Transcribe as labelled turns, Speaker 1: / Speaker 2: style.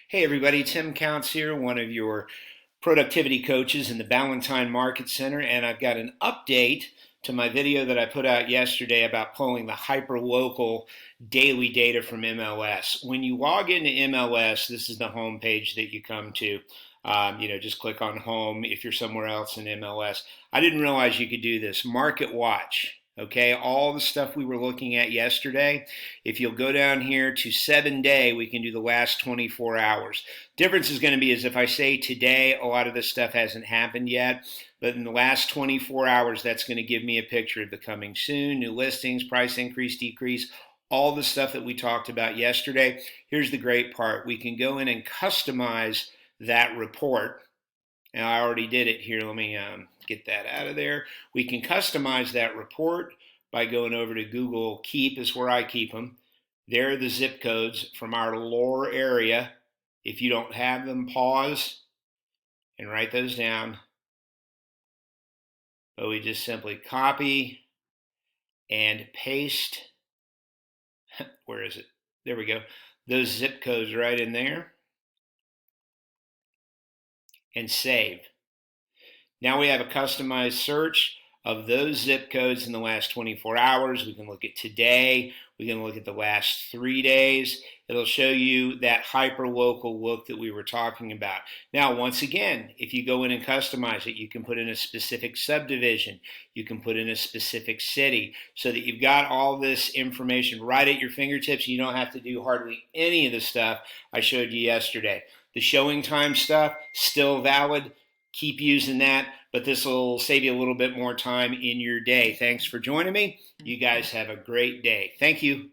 Speaker 1: Hey everybody, Tim Counts here, one of your productivity coaches in the Ballantine Market Center, and I've got an update to my video that I put out yesterday about pulling the hyperlocal daily data from MLS. When you log into MLS, this is the home page that you come to. Just click on home if you're somewhere else in MLS. I didn't realize you could do this. Market Watch. Okay, all the stuff we were looking at yesterday. If you'll go down here to 7-day, we can do the last 24 hours. Difference is going to be is if I say today, a lot of this stuff hasn't happened yet, but in the last 24 hours, that's going to give me a picture of the coming soon, new listings, price increase, decrease, all the stuff that we talked about yesterday. Here's the great part. We can go in and customize that report. Now, I already did it here. Let me get that out of there. We can customize that report by going over to Google Keep is where I keep them. There are the zip codes from our lore area. If you don't have them, pause and write those down. But we just simply copy and paste. Where is it? There we go. Those zip codes right in there. And save. Now we have a customized search of those zip codes in the last 24 hours. We can look at today. We can look at the last 3 days. It'll show you that hyper-local look that we were talking about. Now, once again, if you go in and customize it, you can put in a specific subdivision. You can put in a specific city so that you've got all this information right at your fingertips. You don't have to do hardly any of the stuff I showed you yesterday. The showing time stuff, still valid. Keep using that, but this will save you a little bit more time in your day. Thanks for joining me. You guys have a great day. Thank you.